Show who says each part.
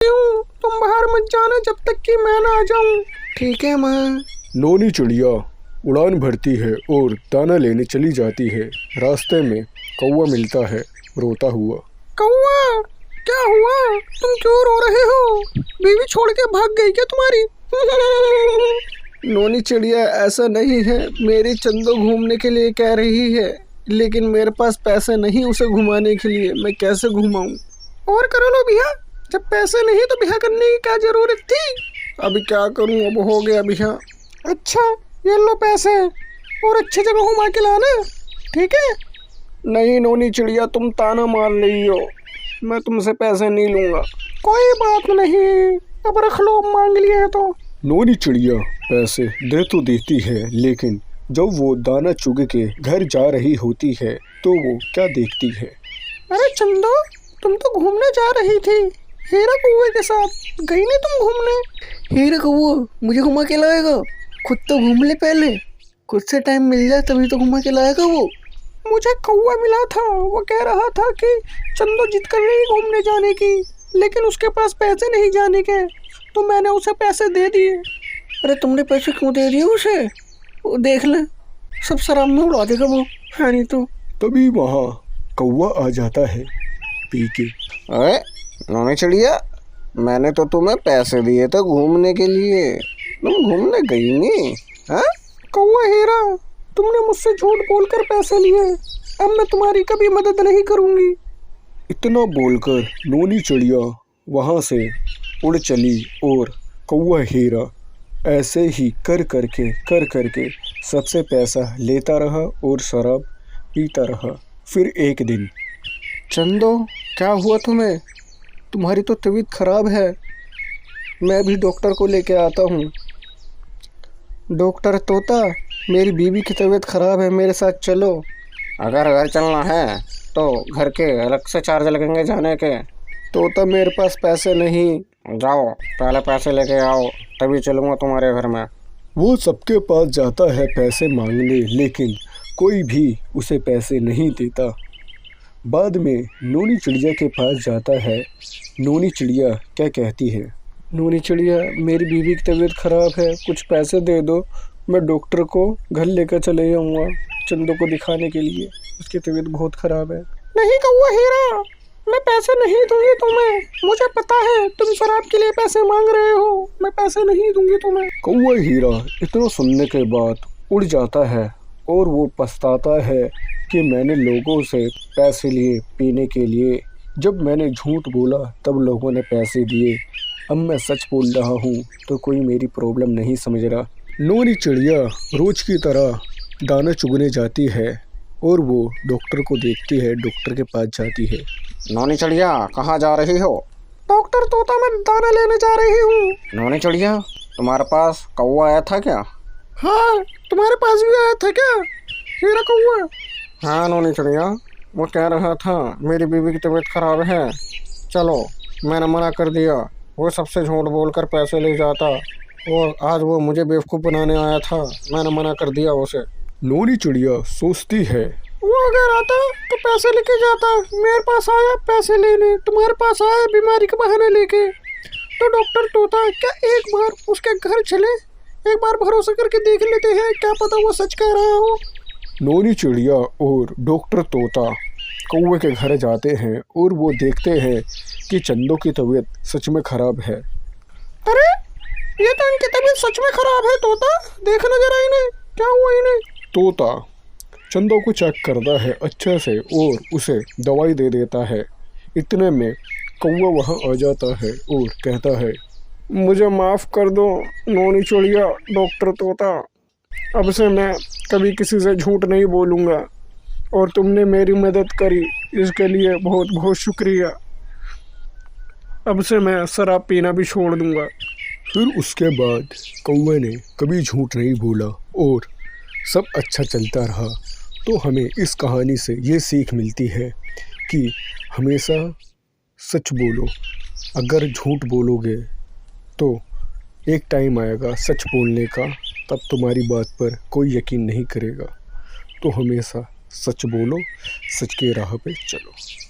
Speaker 1: हूँ, तुम बाहर मत जाना जब तक कि मैं ना आ जाऊँ। ठीक है माँ।
Speaker 2: नोनी चिड़िया उड़ान भरती है और दाना लेने चली जाती है। रास्ते में कौवा मिलता है रोता हुआ।
Speaker 1: कौवा, क्या हुआ? तुम क्यों रो रहे हो? बीवी छोड़ के भाग गई क्या तुम्हारी?
Speaker 2: नोनी चिड़िया ऐसा नहीं है, मेरी चंदो घूमने के लिए कह रही है, लेकिन मेरे पास पैसे नहीं उसे घुमाने के लिए, मैं कैसे घुमाऊं?
Speaker 1: और करो लो बिहा, जब पैसे नहीं तो बिहा करने की क्या जरूरत थी?
Speaker 2: अभी क्या करूं, अब हो गया बिहा।
Speaker 1: अच्छा, ये लो पैसे और अच्छी जगह घुमा के लाना, ठीक है?
Speaker 2: नहीं नोनी चिड़िया, तुम ताना मार रही हो, मैं तुमसे पैसे नहीं लूंगा।
Speaker 1: कोई बात नहीं, अब रख लो, मांग लिए हैं तो।
Speaker 2: नोनी चिड़िया पैसे दे तो देती है, लेकिन जब वो दाना चुग के घर जा रही होती है तो वो क्या देखती है?
Speaker 1: अरे चंदो, तुम तो घूमने जा रही थी हीरा कौवे के साथ, गई नहीं तुम घूमने?
Speaker 3: हीरा कौवा मुझे घुमा के लाएगा? खुद तो घूम ले पहले, खुद से टाइम मिल जाए तभी तो घुमा के लाएगा वो।
Speaker 1: मुझे कौवा मिला था, वो कह रहा था कि चंदो जिद कर रही घूमने जाने की, लेकिन उसके पास पैसे नहीं जाने के, तो मैंने उसे पैसे दे दिए।
Speaker 3: अरे तुमने पैसे क्यों दे दिए उसे? वो देख ले, सब शराब में उड़ा देगा वो, है नहीं तो।
Speaker 2: तभी वहाँ कौवा आ जाता है पी के।
Speaker 4: अरे नोनी चिड़िया, मैंने तो तुम्हें पैसे दिए थे घूमने के लिए, तुम घूमने गई नहीं? हाँ
Speaker 1: कौवा हीरा, तुमने मुझसे झूठ बोलकर पैसे लिए, अब मैं तुम्हारी कभी मदद नहीं करूंगी।
Speaker 2: इतना बोलकर नोनी चिड़िया वहाँ से उड़ चली और कौवा हीरा ऐसे ही कर करके सबसे पैसा लेता रहा और शराब पीता रहा। फिर एक दिन,
Speaker 3: चंदो, क्या हुआ तुम्हें? तुम्हारी तो तबीयत खराब है, मैं भी डॉक्टर को लेके आता हूँ। डॉक्टर तोता, मेरी बीवी की तबीयत खराब है, मेरे साथ चलो।
Speaker 4: अगर घर चलना है तो घर के अलग से चार्ज लगेंगे जाने के।
Speaker 2: तोता मेरे पास पैसे नहीं।
Speaker 4: जाओ पहले पैसे लेके आओ, तभी चलूँगा तुम्हारे घर में।
Speaker 2: वो सबके पास जाता है पैसे मांगने, लेकिन कोई भी उसे पैसे नहीं देता। बाद में नोनी चिड़िया के पास जाता है। नोनी चिड़िया क्या कहती है?
Speaker 3: नोनी चिड़िया, मेरी बीवी की तबीयत खराब है, कुछ पैसे दे दो, मैं डॉक्टर को घर लेकर चले जाऊँगा चंदो को दिखाने के लिए, उसकी तबीयत बहुत ख़राब है।
Speaker 1: नहीं कौवा हीरा, मैं पैसे नहीं दूंगी तुम्हें, मुझे पता है तुम शराब के लिए पैसे मांग रहे हो, मैं पैसे नहीं दूंगी तुम्हें।
Speaker 2: कौवा हीरा इतना सुनने के बाद उड़ जाता है और वो पछताता है कि मैंने लोगों से पैसे लिए पीने के लिए। जब मैंने झूठ बोला तब लोगों ने पैसे दिए, अब मैं सच बोल रहा हूँ तो कोई मेरी प्रॉब्लम नहीं समझ रहा। नोनी चिड़िया रोज की तरह दाना चुगने जाती है और वो डॉक्टर को देखती है, डॉक्टर के पास जाती है।
Speaker 4: नोनी चिड़िया, कहाँ जा रही हो?
Speaker 1: डॉक्टर तोता, मैं दाना लेने जा रही हूँ।
Speaker 4: नोनी चिड़िया, तुम्हारे पास कौवा आया था क्या?
Speaker 1: हाँ, तुम्हारे पास भी आया था क्या हीरा कौवा?
Speaker 4: हाँ नोनी चिड़िया, वो कह रहा था मेरी बीवी की तबीयत खराब है, चलो। मैंने मना कर दिया, वो सबसे झूठ बोलकर पैसे ले जाता और आज वो मुझे बेवकूफ़ बनाने आया था, मैंने मना कर दिया उसे।
Speaker 2: नोनी चिड़िया सोचती है,
Speaker 1: वो अगर आता तो पैसे लेके जाता, मेरे पास आया पैसे लेने, तुम्हारे पास आया बीमारी का बहाना लेके। तो डॉक्टर तोता, क्या एक बार उसके घर चले, एक बार भरोसा करके देख लेते हैं, क्या पता वो सच कह रहा हो।
Speaker 2: नोनी चिड़िया और डॉक्टर तोता कौवे के घर जाते हैं और वो देखते हैं कि चंदो की तबीयत सच में खराब है।
Speaker 1: अरे ये तो इनकी तबीयत सच में खराब है तोता, देखना जरा इन्हें, क्या हुआ इन्हें?
Speaker 2: तोता चंदो को चेक करता है अच्छे से और उसे दवाई दे देता है। इतने में कौवा वहाँ आ जाता है और कहता है,
Speaker 1: मुझे माफ़ कर दो नोनी चिड़िया, डॉक्टर तोता, अब से मैं कभी किसी से झूठ नहीं बोलूँगा और तुमने मेरी मदद करी, इसके लिए बहुत बहुत शुक्रिया। अब से मैं शराब पीना भी छोड़ दूँगा।
Speaker 2: फिर उसके बाद कौवे ने कभी झूठ नहीं बोला और सब अच्छा चलता रहा। तो हमें इस कहानी से ये सीख मिलती है कि हमेशा सच बोलो। अगर झूठ बोलोगे तो एक टाइम आएगा सच बोलने का, तब तुम्हारी बात पर कोई यकीन नहीं करेगा। तो हमेशा सच बोलो, सच के राह पे चलो।